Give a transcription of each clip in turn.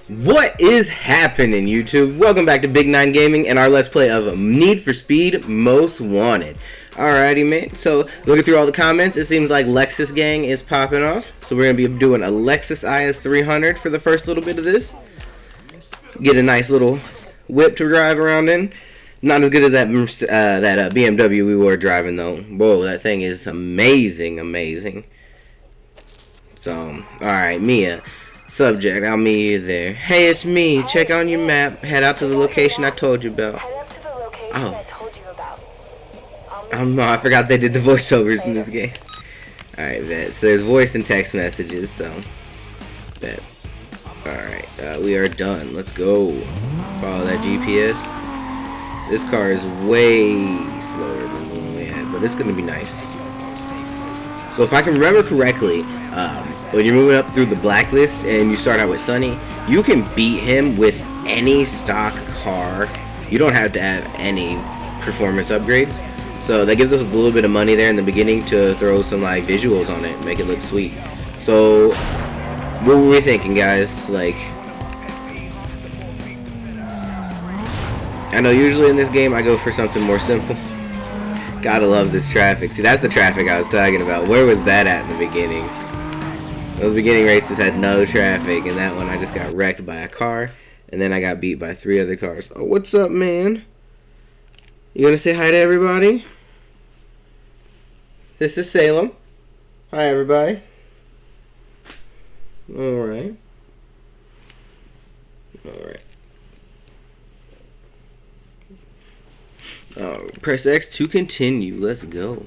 What is happening, YouTube? Welcome back to Big Nine Gaming and our Let's Play of Need for Speed Most Wanted. Alrighty, man. So, looking through all the comments, it seems like Lexus gang is popping off. So, we're going to be doing a Lexus IS 300 for the first little bit of this. Get a nice little whip to drive around in. Not as good as that BMW we were driving, though. Whoa, that thing is amazing, amazing. So, alright, Mia. Subject, I'll meet you there. Hey, it's me. Check on your map. Head out to the location I told you about. Head up to the location I told you about. No, I forgot they did the voiceovers in this game. Alright, bet. So there's voice and text messages, so bet. Alright, we are done. Let's go. Follow that GPS. This car is way slower than the one we had, but it's gonna be nice. So if I can remember correctly, when you're moving up through the Blacklist and you start out with Sonny, you can beat him with any stock car. You don't have to have any performance upgrades. So that gives us a little bit of money there in the beginning to throw some like visuals on it, make it look sweet. So what were we thinking, guys? Like, I know usually in this game I go for something more simple. Gotta love this traffic. See, that's the traffic I was talking about. Where was that at in the beginning? Those beginning races had no traffic, and that one I just got wrecked by a car, and then I got beat by 3 other cars. Oh, what's up, man? You gonna say hi to everybody? This is Salem. Hi, everybody. Alright. Alright. Oh, press X to continue. Let's go.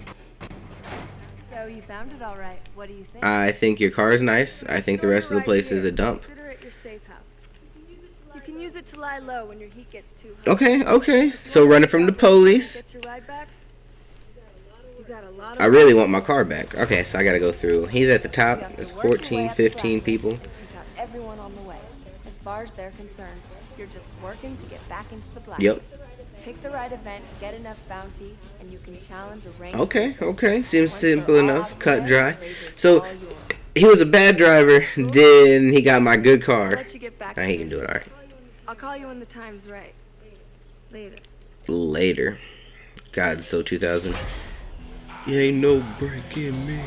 So you found it all right. What do you think? I think your car is nice. I think the rest of the place is a dump. Consider it your safe house. You can use it to lie low when your heat gets too hot. Okay, okay. So running from the police. Get your ride back? You got a lot of I really want my car back. Okay, so I gotta go through. He's at the top. There's 14, 15 people. You got everyone on the way. As far as they're concerned, you're just working to get back into the black. Yep. Pick the right event, get enough bounty, and you can challenge a range. Okay, okay. Seems simple enough. Cut dry. So he was a bad driver. Then he got my good car. Let you get back. Now he can do it. All right. I'll call you when the time's right. Later. Later. God, so 2000. You ain't no breaking me.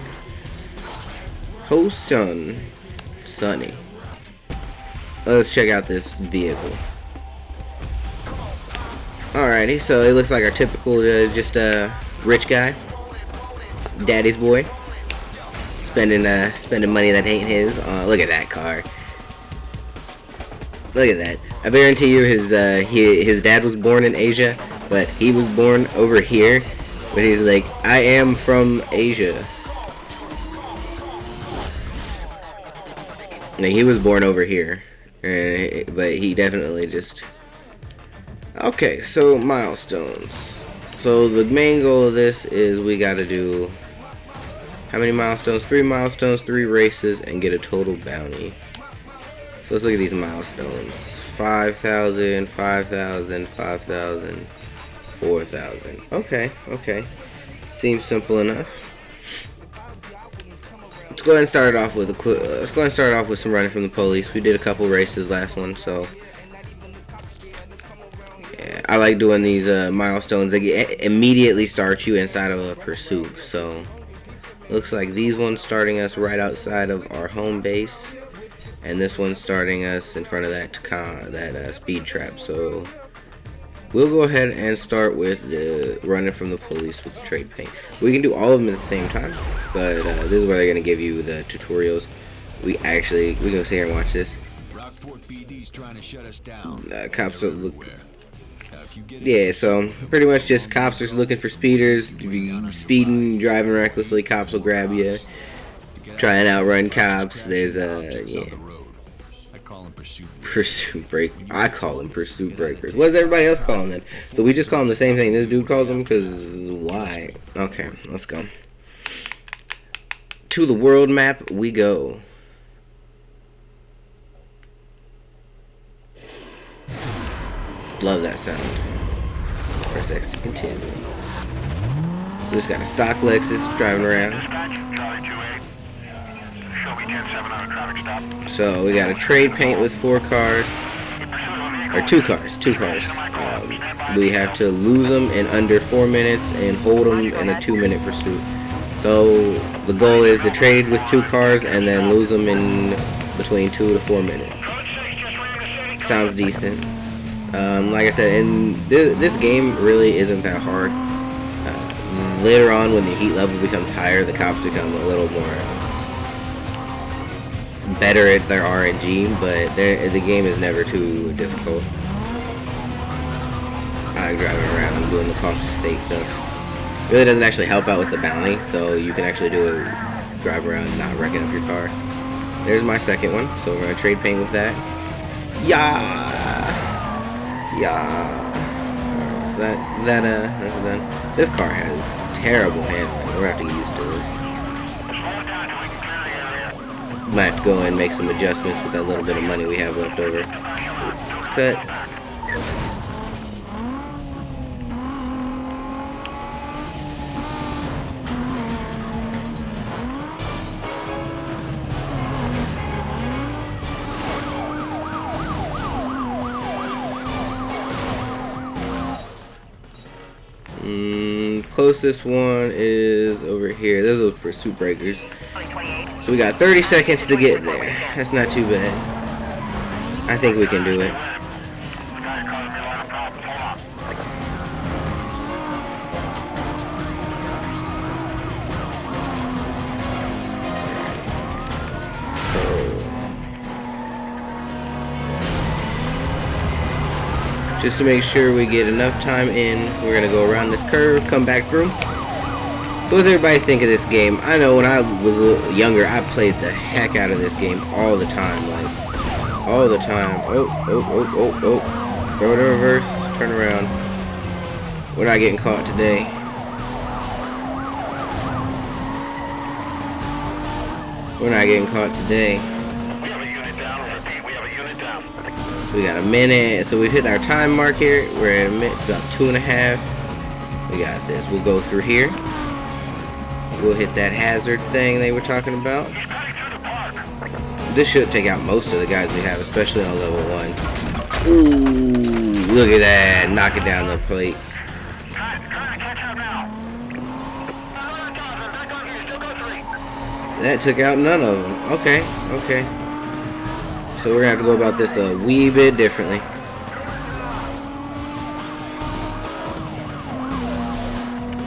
Host son, Sonny. Let's check out this vehicle. Alrighty, so it looks like our typical, just rich guy, daddy's boy, spending money that ain't his. Look at that car. Look at that. I guarantee you, his dad was born in Asia, but he was born over here. But he's like, I am from Asia. Now, he was born over here, but he definitely just. Okay, so milestones. So the main goal of this is we gotta do how many milestones? 3 milestones, 3 races, and get a total bounty. So let's look at these milestones. 5,000, 5,000, 5,000, 4,000. Okay, okay. Seems simple enough. Let's go ahead and start off with some running from the police. We did a couple races last one, so. I like doing these milestones. They immediately start you inside of a pursuit. So looks like these ones starting us right outside of our home base, and this one's starting us in front of that speed trap. So we'll go ahead and start with the running from the police with the trade paint. We can do all of them at the same time, but this is where they're gonna give you the tutorials. We can sit here and watch this. Trying to shut us down. Cops are yeah, so pretty much just cops are looking for speeders. If you speeding, driving recklessly, cops will grab you. Try and outrun cops. There's yeah. Pursuit break. I call them pursuit breakers. What does everybody else call them then? So we just call them the same thing this dude calls them, because why? Okay, let's go. To the world map we go. Love that sound. Press X to continue. Just got a stock Lexus driving around. Dispatch, Charlie 2-8. Show me So we got a trade paint with 4 cars, or 2 cars, 2 cars. We have to lose them in under 4 minutes and hold them in a 2-minute pursuit. So the goal is to trade with 2 cars and then lose them in between 2 to 4 minutes. Sounds decent. Like I said, and this game really isn't that hard. Later on, when the heat level becomes higher, the cops become a little more better at their RNG, but the game is never too difficult. I like driving around doing the cost of state stuff. It really doesn't actually help out with the bounty, so you can actually do it, drive around and not wrecking up your car. There's my second one, so we're gonna trade paint with that. Yeah. Alright, so that's done. This car has terrible handling. We're gonna have to get used to this. Might have to go and make some adjustments with that little bit of money we have left over. Let's cut. Closest one is over here. There's those pursuit breakers. So we got 30 seconds to get there. That's not too bad. I think we can do it. Just to make sure we get enough time in, we're gonna go around this curve, come back through. So what does everybody think of this game? I know when I was a little younger, I played the heck out of this game all the time, like all the time. Oh. Throw it in reverse, turn around. We're not getting caught today. We're not getting caught today. We got a minute, so we've hit our time mark here. We're at a minute, about 2.5. We got this. We'll go through here. We'll hit that hazard thing they were talking about. This should take out most of the guys we have, especially on level 1. Ooh, look at that. Knock it down the plate. That took out none of them. Okay. So we're gonna have to go about this a wee bit differently.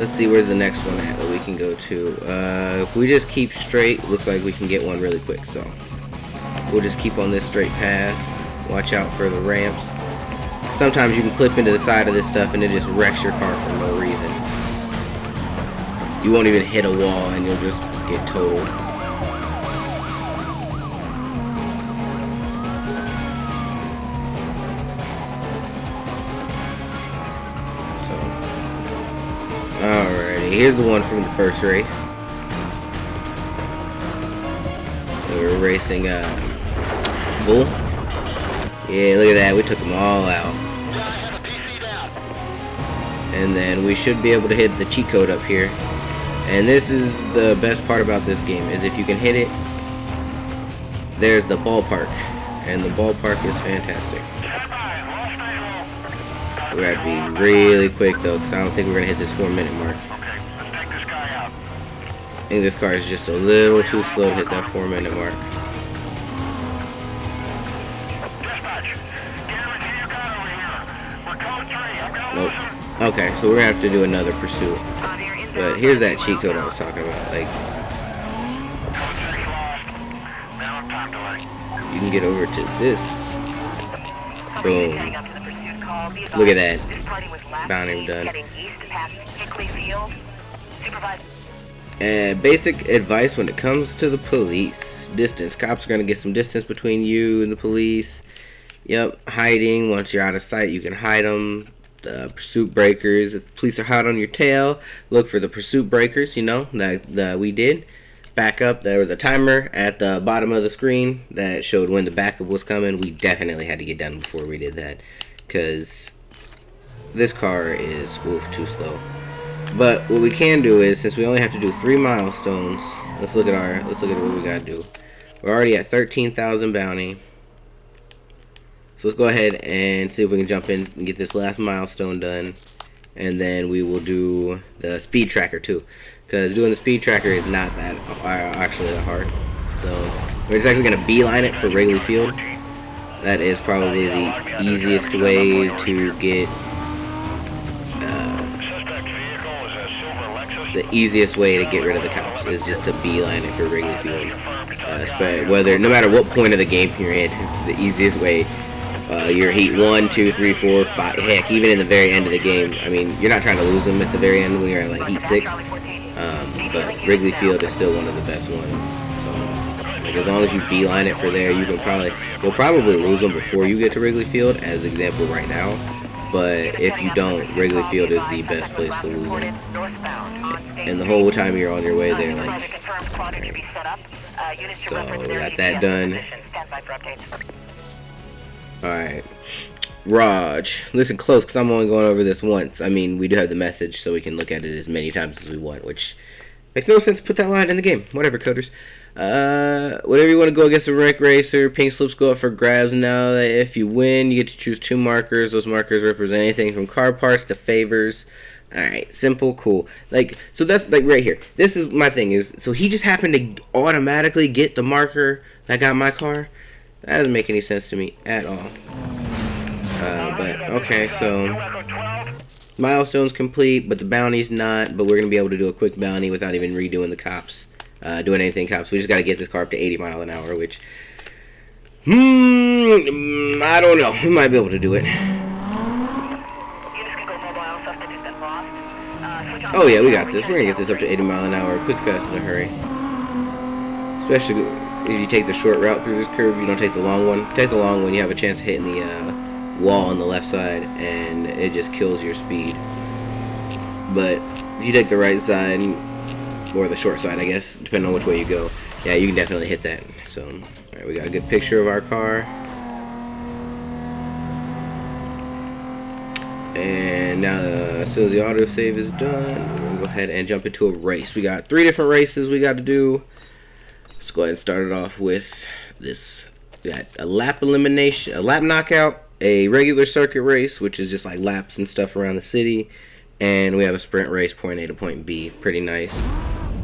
Let's see where's the next one at that we can go to. If we just keep straight, looks like we can get one really quick. So we'll just keep on this straight path. Watch out for the ramps. Sometimes you can clip into the side of this stuff and it just wrecks your car for no reason. You won't even hit a wall and you'll just get totaled. Alrighty, here's the one from the first race. We were racing Bull. Yeah, look at that, we took them all out. And then we should be able to hit the cheat code up here. And this is the best part about this game, is if you can hit it, there's the ballpark. And the ballpark is fantastic. We have to be really quick though, because I don't think we're going to hit this 4-minute mark. I think this car is just a little too slow to hit that 4-minute mark. Nope. Okay, so we're going to have to do another pursuit. But here's that cheat code I was talking about. Like, you can get over to this. Boom. Look at that. Bounty done. Basic advice when it comes to the police. Distance. Cops are going to get some distance between you and the police. Yep. Hiding. Once you're out of sight, you can hide them. The pursuit breakers. If the police are hot on your tail, look for the pursuit breakers, you know, that we did. Back up. There was a timer at the bottom of the screen that showed when the backup was coming. We definitely had to get done before we did that, because this car is too slow. But what we can do is, since we only have to do 3 milestones, let's look at what we gotta do. We're already at 13,000 bounty. So let's go ahead and see if we can jump in and get this last milestone done. And then we will do the speed tracker too. Because doing the speed tracker is not that actually that hard. So we're just actually going to beeline it for Wrigley Field. That is probably the easiest way to get rid of the cops is just to beeline it for Wrigley Field. No matter what point of the game you're in, the easiest way. You're heat 1, 2, 3, 4, 5. Heck, even in the very end of the game. I mean, you're not trying to lose them at the very end when you're at like heat 6. But Wrigley Field is still one of the best ones. So, like, as long as you beeline it for there, you'll probably lose them before you get to Wrigley Field, as example right now. But if you don't, Wrigley Field is the best place to lose them. And the whole time you're on your way there, like, so we got that done. Alright, Raj, listen close because I'm only going over this once. I mean, we do have the message so we can look at it as many times as we want, which makes no sense to put that line in the game. Whatever, coders. Whatever you want to go against a wreck racer, pink slips go up for grabs now. If you win, you get to choose 2 markers. Those markers represent anything from car parts to favors. Alright, simple, cool. Like, so that's like right here. This is my thing is, so he just happened to automatically get the marker that got my car? That doesn't make any sense to me at all. But okay, so milestone's complete, but the bounty's not. But we're gonna be able to do a quick bounty without even redoing the cops, doing anything cops. We just gotta get this car up to 80 miles an hour, which I don't know. We might be able to do it. Oh yeah, we got this. We're gonna get this up to 80 miles an hour, quick, fast, in a hurry. Especially if you take the short route through this curve, you don't take the long one. Take the long one, you have a chance of hitting the wall on the left side, and it just kills your speed. But if you take the right side, or the short side, I guess, depending on which way you go, yeah, you can definitely hit that. So, alright, we got a good picture of our car. And now, as soon as the autosave is done, we're going to go ahead and jump into a race. We got 3 different races we got to do. Let's go ahead and start it off with this. We got a lap elimination, a lap knockout, a regular circuit race, which is just like laps and stuff around the city, and we have a sprint race, point A to point B. Pretty nice.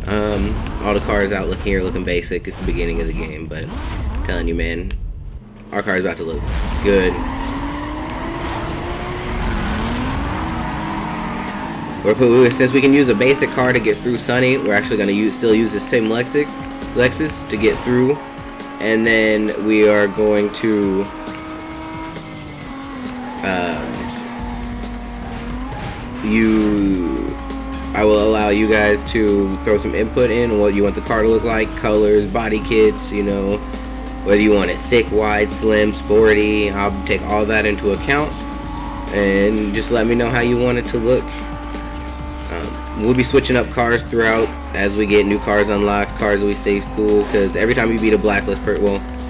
All the cars out looking basic. It's the beginning of the game, but I'm telling you, man, our car is about to look good. Since we can use a basic car to get through Sonny, we're actually going to still use the same Lexus to get through, and then we are going to I will allow you guys to throw some input in what you want the car to look like, colors, body kits, you know, whether you want it thick, wide, slim, sporty. I'll take all that into account, and just let me know how you want it to look. We'll be switching up cars throughout as we get new cars unlocked, cars that we stay cool, because every time you beat a Blacklist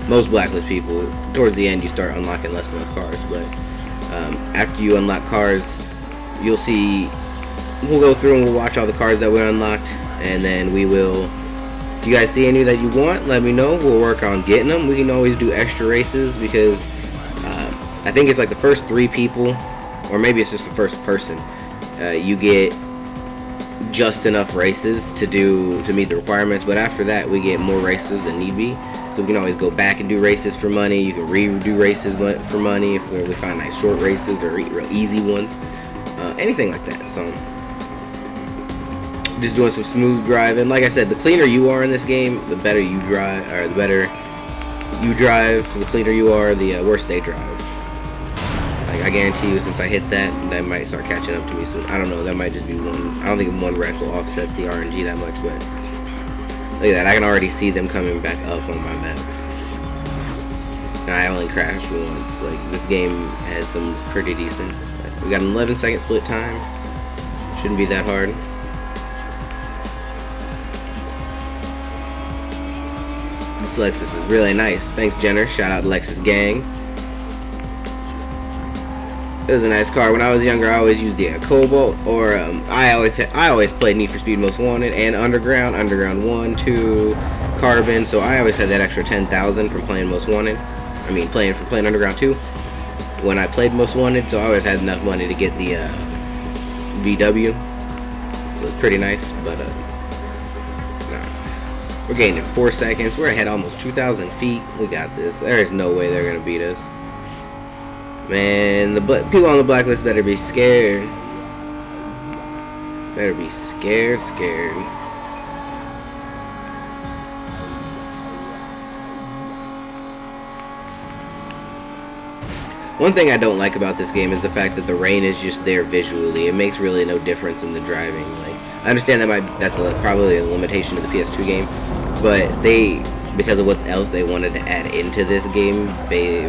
most Blacklist people, towards the end you start unlocking less and less cars, but after you unlock cars, you'll see, we'll go through and we'll watch all the cars that we unlocked, and then we will, if you guys see any that you want, let me know. We'll work on getting them. We can always do extra races, because I think it's like the first 3 people, or maybe it's just the first person, you get just enough races to meet the requirements, but after that we get more races than need be, so we can always go back and do races for money. You can redo races for money if we find nice short races or real easy ones, anything like that. So just doing some smooth driving. Like I said, the cleaner you are in this game, the better you drive, or the better you drive, the cleaner you are, the worse they drive. Like, I guarantee you, since I hit that might start catching up to me soon. I don't know, that might just be one. I don't think one wreck will offset the RNG that much, but look at that, I can already see them coming back up on my map. And I only crashed once. Like, this game has some pretty decent. We got an 11-second split time. Shouldn't be that hard. This Lexus is really nice. Thanks, Jenner. Shout out Lexus gang. It was a nice car. When I was younger, I always used the Cobalt, or I always played Need for Speed Most Wanted and Underground 1, 2, carbon, so I always had that extra 10,000 from playing Most Wanted. I mean, playing Underground 2. When I played Most Wanted, so I always had enough money to get the VW. So it's pretty nice, but we're gaining 4 seconds. We're ahead almost 2,000 feet. We got this. There is no way they're gonna beat us. Man, the people on the blacklist better be scared. Better be scared. One thing I don't like about this game is the fact that the rain is just there visually. It makes really no difference in the driving. Like, I understand that's probably a limitation of the PS2 game, but because of what else they wanted to add into this game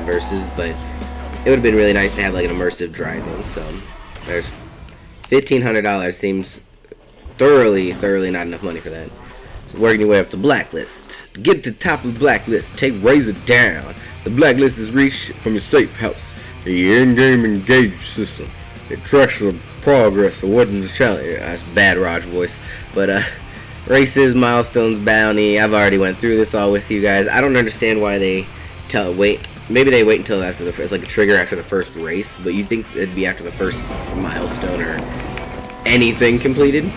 versus, but it would have been really nice to have like an immersive driving. So there's $1,500 seems thoroughly not enough money for that. So working your way up the blacklist. To get to the top of the blacklist, take Razor down. The blacklist is reached from your safe house. The in-game engage system. It tracks the progress of weapons challenge. That's bad Raj voice. But races, milestones, bounty. I've already went through this all with you guys. I don't understand why they wait. Maybe they wait until after it's like a trigger after the first race, but you'd think it'd be after the first milestone or anything completed.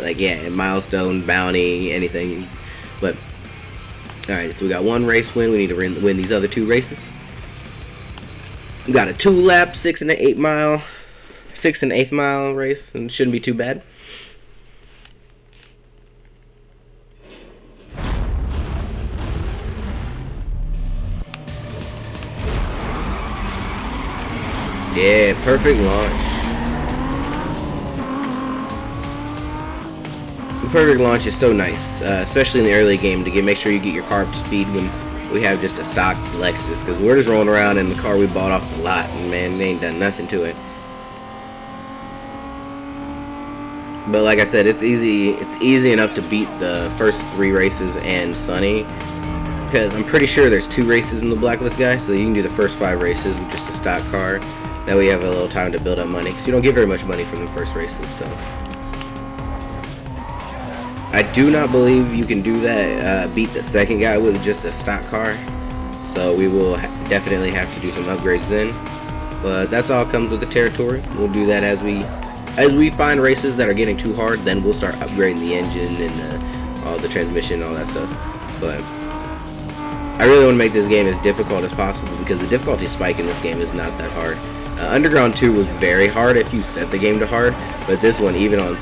Like, yeah, milestone, bounty, anything. But alright, so we got 1 race win. We need to win these other 2 races. We got a 2-lap, 6 and 8 mile race, and it shouldn't be too bad. Yeah, perfect launch. The perfect launch is so nice, especially in the early game, to make sure you get your car up to speed when we have just a stock Lexus, because we're just rolling around in the car we bought off the lot, and man, they ain't done nothing to it. But like I said, it's easy enough to beat the first 3 races and Sonny, because I'm pretty sure there's 2 races in the blacklist, guys, so you can do the first 5 races with just a stock car. That way you have a little time to build up money, because you don't get very much money from the first races. So I do not believe you can do that, beat the second guy with just a stock car. So we will definitely have to do some upgrades then. But that's all comes with the territory. We'll do that as we find races that are getting too hard. Then we'll start upgrading the engine and all the transmission, all that stuff. But I really want to make this game as difficult as possible, because the difficulty spike in this game is not that hard. Underground 2 was very hard if you set the game to hard, but this one, even on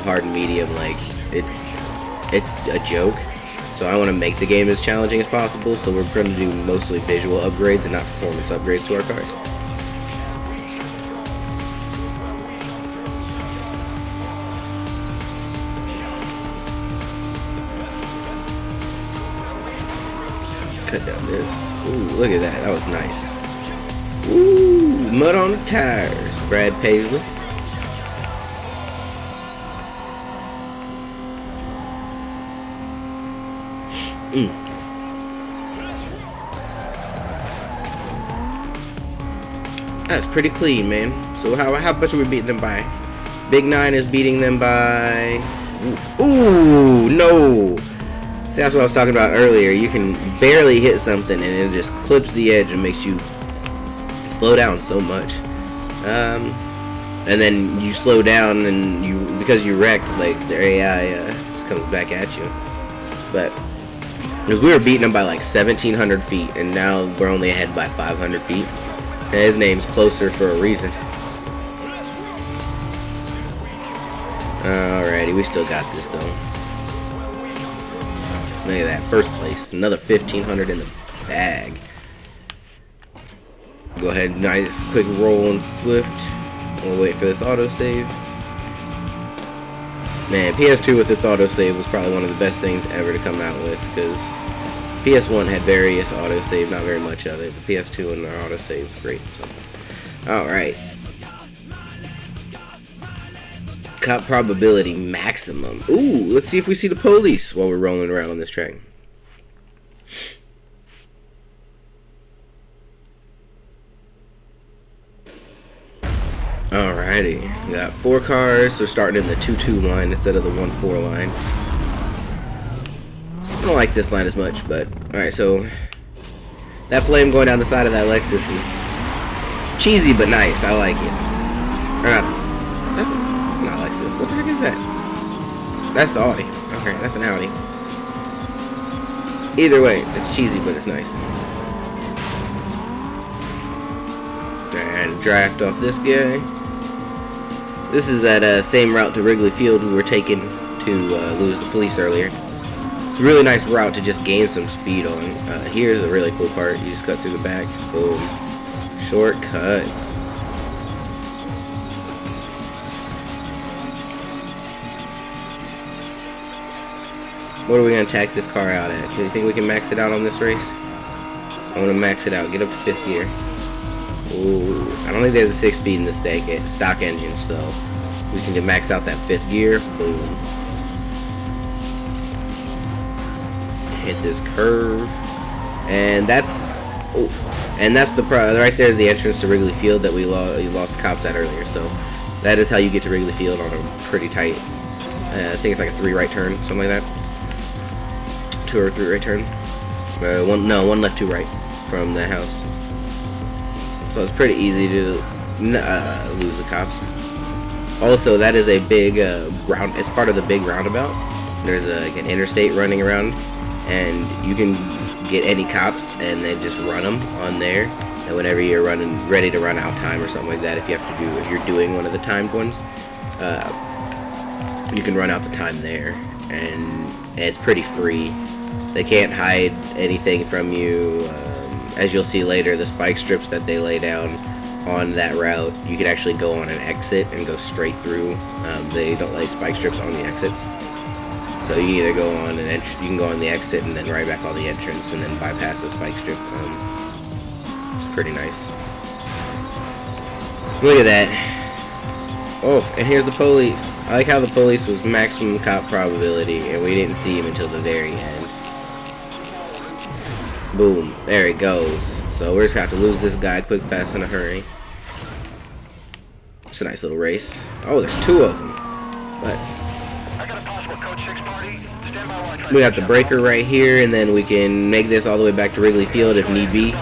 hard and medium, like, it's a joke. So I want to make the game as challenging as possible, so we're going to do mostly visual upgrades and not performance upgrades to our cars. Cut down this. Ooh, look at that. That was nice. Ooh, mud on the tires. Brad Paisley. That's pretty clean, man. So how much are we beating them by? Big 9 is beating them by... Ooh, no! See, that's what I was talking about earlier. You can barely hit something and it just clips the edge and makes you slow down so much. And then you slow down and because you wrecked, like, the AI just comes back at you. But because we were beating him by like 1,700 feet, and now we're only ahead by 500 feet. And his name's Closer for a reason. Alrighty, we still got this though. Look at that, first place, another 1,500 in the bag. Go ahead, nice quick roll and Swift. We'll wait for this autosave. Man, PS2 with its autosave was probably one of the best things ever to come out with, because PS1 had various autosave, not very much of it. The PS2 and their autosave was great. So. Alright. Cut probability maximum. Ooh, let's see if we see the police while we're rolling around on this track. Alrighty, we got 4 cars, so starting in the 2-2 line instead of the 1-4 line. don't like this line as much, but alright, so that flame going down the side of that Lexus is cheesy but nice. I like it. Or not, that's not Lexus. What the heck is that? That's the Audi. Okay, that's an Audi. Either way, it's cheesy but it's nice. And draft off this guy. This is that same route to Wrigley Field we were taking to lose the police earlier. It's a really nice route to just gain some speed on. Here's a really cool part. You just cut through the back. Boom. Shortcuts. What are we going to attack this car out at? Do you think we can max it out on this race? I want to max it out. Get up to 5th gear. Ooh, I don't think there's a 6-speed in the stock engine, so we just need to max out that 5th gear. Boom. Hit this curve, and that's the right there's the entrance to Wrigley Field that we lost cops at earlier. So that is how you get to Wrigley Field on a pretty tight. I think it's like a 3 right turn, something like that. 2 or 3 right turn. One left, 2 right from the house. So it's pretty easy to lose the cops. Also, that is a big it's part of the big roundabout. There's an interstate running around, and you can get any cops and then just run them on there. And whenever you're ready to run out time or something like that, if you're doing one of the timed ones, you can run out the time there, and it's pretty free. They can't hide anything from you. As you'll see later, the spike strips that they lay down on that route, you can actually go on an exit and go straight through. They don't lay spike strips on the exits, so you either go on you can go on the exit and then right back on the entrance and then bypass the spike strip. It's pretty nice. Look at that. Oh, and here's the police. I like how the police was maximum cop probability, and we didn't see him until the very end. Boom, there it goes. So we're just gonna have to lose this guy quick, fast, in a hurry. It's a nice little race. Oh, there's 2 of them. But we got the breaker right here, and then we can make this all the way back to Wrigley Field if need be.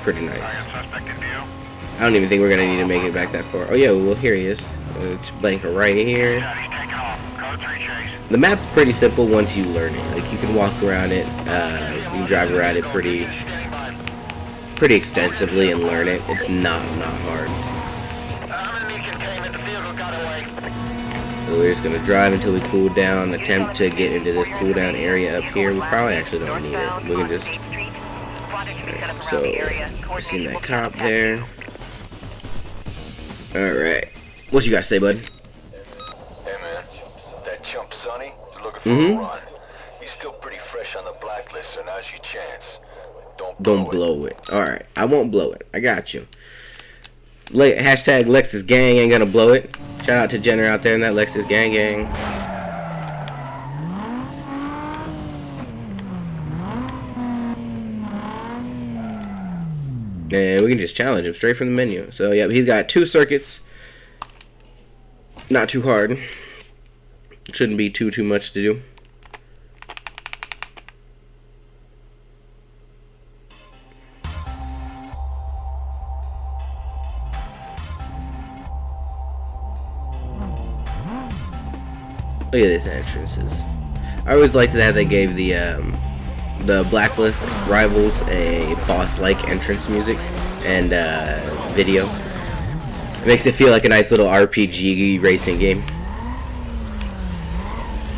Pretty nice. I don't even think we're gonna need to make it back that far. Oh yeah, well here he is. Blanker right here. The map's pretty simple once you learn it. Like, you can walk around it, you can drive around it pretty extensively and learn it. It's not hard. So we're just gonna drive until we cool down, attempt to get into this cool down area up here. We probably actually don't need it. We can just. Right, so we've seen that cop there. All right, what you got to say, bud? Hey man, that chump Sonny is looking for a run. He's still pretty fresh on the blacklist, so now's your chance. Don't blow it. All right, I won't blow it. I got you. Hashtag Lexus gang ain't gonna blow it. Shout out to Jenner out there in that Lexus gang. And we can just challenge him straight from the menu. So yeah, he's got 2 circuits. Not too hard. Shouldn't be too much to do. Look at these entrances. I always liked that they gave the Blacklist rivals a boss-like entrance music and video. It makes it feel like a nice little RPG racing game.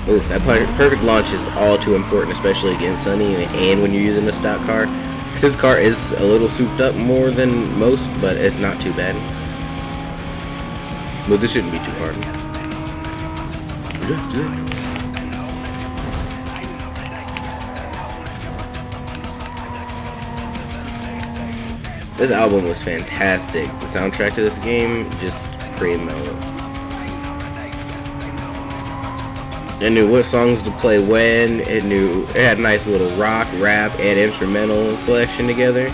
Ooh, that perfect launch is all too important, especially against Sonny and when you're using a stock car. Because his car is a little souped up more than most, but it's not too bad. But this shouldn't be too hard. This album was fantastic. The soundtrack to this game, just primo. It knew what songs to play when. It had a nice little rock, rap, and instrumental collection together.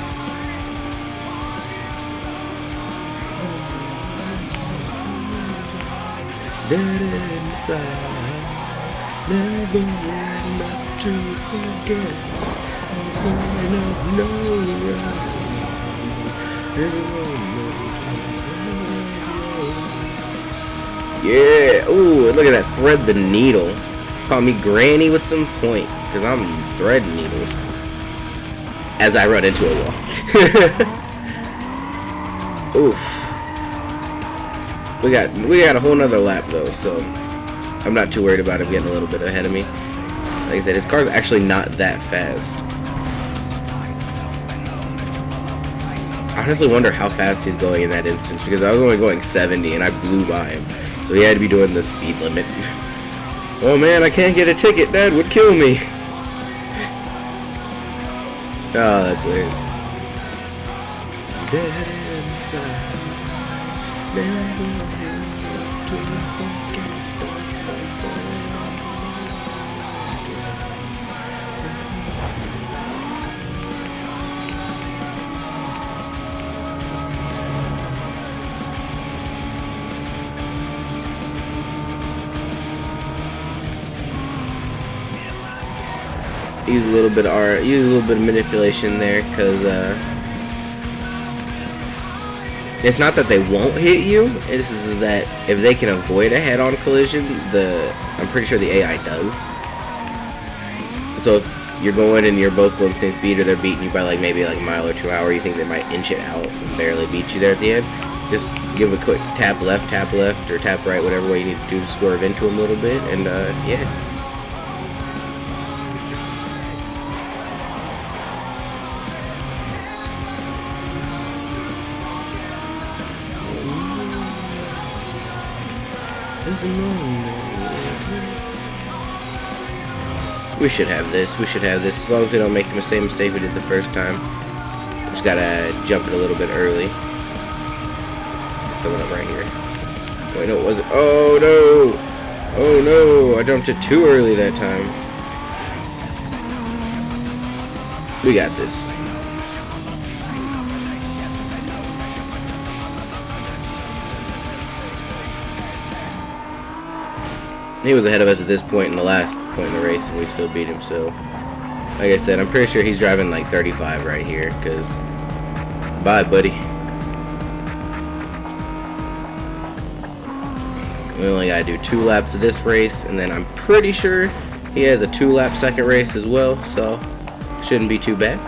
dead inside. Never enough to forget. Enough, no right. There's a moment. Yeah. Ooh, look at that. Thread the needle. Call me Granny with some point, cause I'm threading needles. As I run into a wall. Oof. We got a whole nother lap though, so I'm not too worried about him getting a little bit ahead of me. Like I said, his car's actually not that fast. I honestly wonder how fast he's going in that instance, because I was only going 70 and I blew by him. So he had to be doing the speed limit. Oh man, I can't get a ticket. Dad would kill me. Oh, that's hilarious. Dead inside. Never to forget. Use a little bit of art, use a little bit of manipulation there, because it's not that they won't hit you, it's that if they can avoid a head-on collision, I'm pretty sure the AI does. So if you're going and you're both going the same speed, or they're beating you by like maybe like a mile or 2 hour, you think they might inch it out and barely beat you there at the end, just give a quick tap left, or tap right, whatever way you need to do to swerve into them a little bit, and yeah. We should have this. As long as we don't make the same mistake we did the first time. Just gotta jump it a little bit early. Coming up right here. Wait, no, it wasn't. Oh no! Oh no! I jumped it too early that time. We got this. He was ahead of us at this point in the last point in the race, and we still beat him. So, like I said, I'm pretty sure he's driving like 35 right here. Cause, bye, buddy. We only gotta do 2 laps of this race, and then I'm pretty sure he has a 2-lap second race as well. So, shouldn't be too bad.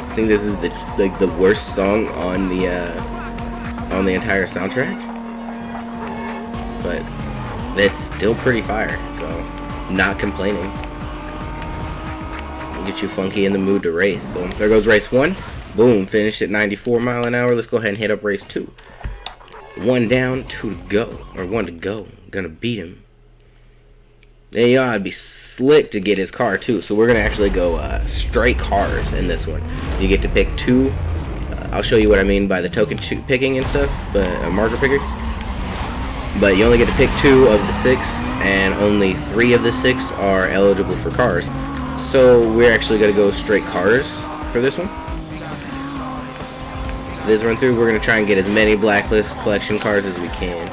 I think this is the worst song on the entire soundtrack, but it's still pretty fire, so not complaining. We'll get you funky in the mood to race. So there goes race 1. Boom, finished at 94 miles an hour. Let's go ahead and hit up race 2. 1 down, 2 to go, or 1 to go. Gonna beat him. And you know, I'd be slick to get his car too. So we're gonna actually go straight cars in this one. You get to pick 2. I'll show you what I mean by the token picking and stuff, but a marker picker. But you only get to pick 2 of the 6, and only 3 of the 6 are eligible for cars. So we're actually gonna go straight cars for this one. This run through, we're gonna try and get as many Blacklist collection cars as we can.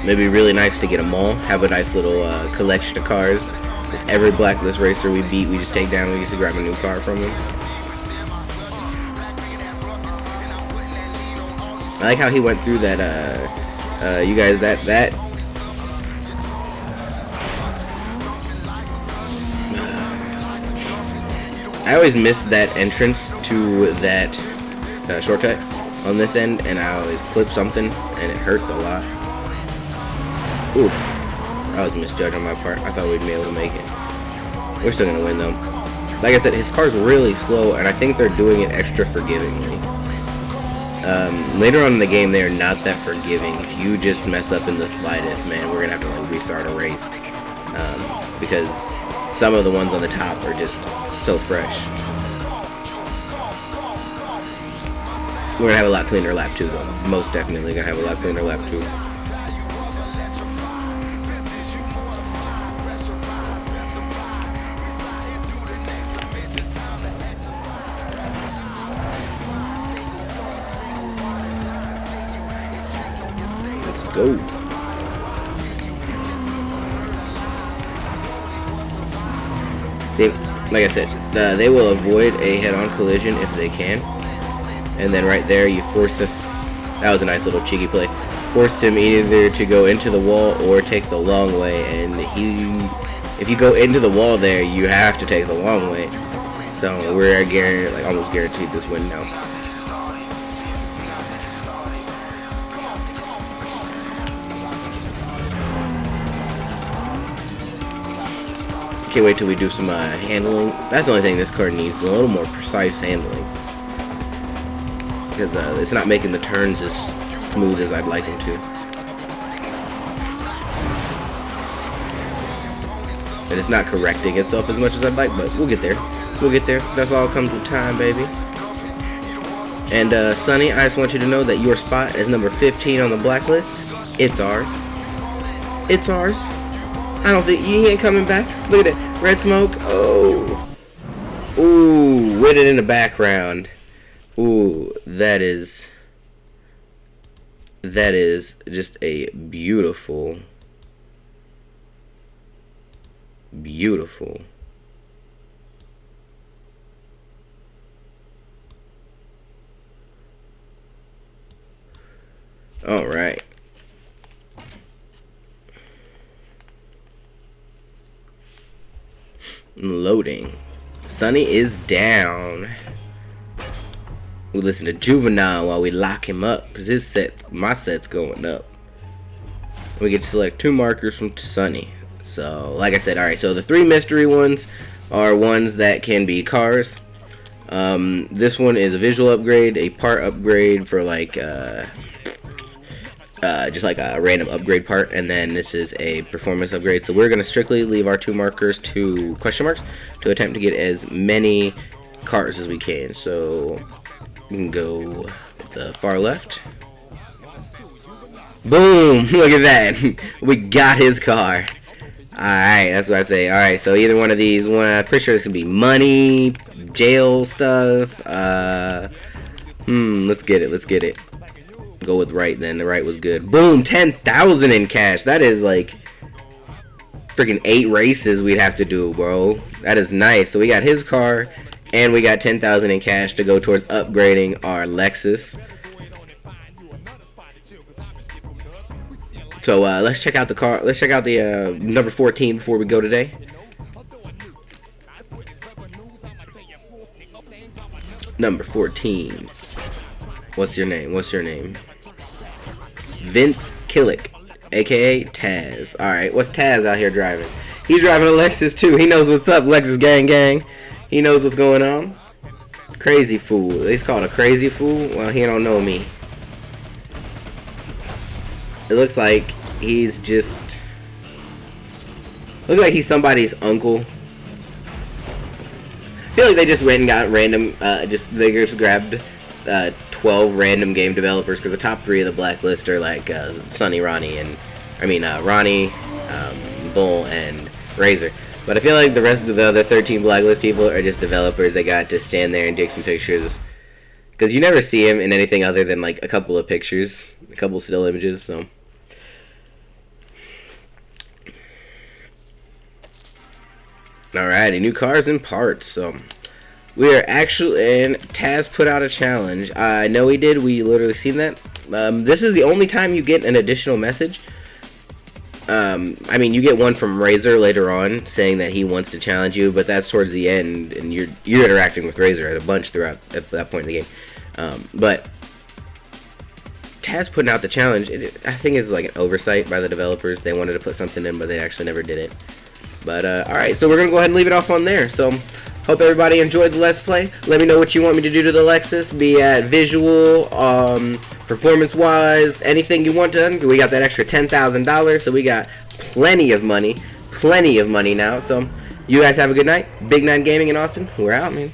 It'd be really nice to get them all, have a nice little collection of cars. Just every Blacklist racer we beat, we just take down, we used to grab a new car from them. I like how he went through that, you guys, that I always miss that entrance to that shortcut on this end, and I always clip something, and it hurts a lot. Oof, that was a misjudge on my part. I thought we'd be able to make it. We're still gonna win though. Like I said, his car's really slow, and I think they're doing it extra forgivingly. Later on in the game, they are not that forgiving. If you just mess up in the slightest, man, we're gonna have to like restart a race, because some of the ones on the top are just so fresh. We're gonna have a lot cleaner lap 2 though. Most definitely gonna have a lot cleaner lap 2. Let's go. See, like I said, they will avoid a head-on collision if they can. And then right there, you force him. That was a nice little cheeky play. Forced him either to go into the wall or take the long way. And if you go into the wall there, you have to take the long way. So we're almost guaranteed this win now. Can't wait till we do some handling. That's the only thing this car needs, a little more precise handling. Because it's not making the turns as smooth as I'd like them to. And it's not correcting itself as much as I'd like, but we'll get there. We'll get there. That's all comes with time, baby. And Sonny, I just want you to know that your spot is number 15 on the blacklist. It's ours. It's ours. I don't think he ain't coming back. Look at it. Red smoke. Oh. Ooh, with it in the background. Ooh, that is just a beautiful all right. Loading. Sonny is down. We listen to Juvenile while we lock him up, because my set's going up. We get to select 2 markers from Sonny. So, like I said, alright, so the 3 mystery ones are ones that can be cars. This one is a visual upgrade, a part upgrade for like, just like a random upgrade part, and then this is a performance upgrade. So we're going to strictly leave our 2 markers to question marks to attempt to get as many cars as we can. So we can go with the far left. Boom! Look at that. We got his car. Alright, that's what I say. Alright, so either one of these, I'm pretty sure this can be money, jail stuff. Let's get it. Go with right then. The right was good. Boom! 10,000 in cash. That is like freaking 8 races we'd have to do, bro. That is nice. So we got his car, and we got 10,000 in cash to go towards upgrading our Lexus. So let's check out the car. Let's check out the number 14 before we go today. Number 14. What's your name? Vince Killick, aka Taz. Alright, what's Taz out here driving? He's driving a Lexus too. He knows what's up, Lexus gang. He knows what's going on. Crazy fool. He's called a crazy fool? Well, he don't know me. It looks like he's just... Looks like he's somebody's uncle. I feel like they just went and got random... they just grabbed 12 random game developers, because the top 3 of the blacklist are like Sonny, Ronnie, Bull, and Razor. But I feel like the rest of the other 13 blacklist people are just developers. They got to stand there and take some pictures, because you never see him in anything other than like a couple of pictures, a couple still images. So alrighty, new cars and parts. So we are actually, and Taz put out a challenge. I know he did. We literally seen that. This is the only time you get an additional message. I mean, you get one from Razor later on saying that he wants to challenge you, but that's towards the end, and you're interacting with Razor at a bunch throughout at that point in the game. But Taz putting out the challenge, I think is like an oversight by the developers. They wanted to put something in, but they actually never did it. But alright, so we're gonna go ahead and leave it off on there. So hope everybody enjoyed the Let's Play. Let me know what you want me to do to the Lexus, be at visual, performance-wise, anything you want done. We got that extra $10,000, so we got plenty of money now. So you guys have a good night. Big 9 Gaming in Austin. We're out, man.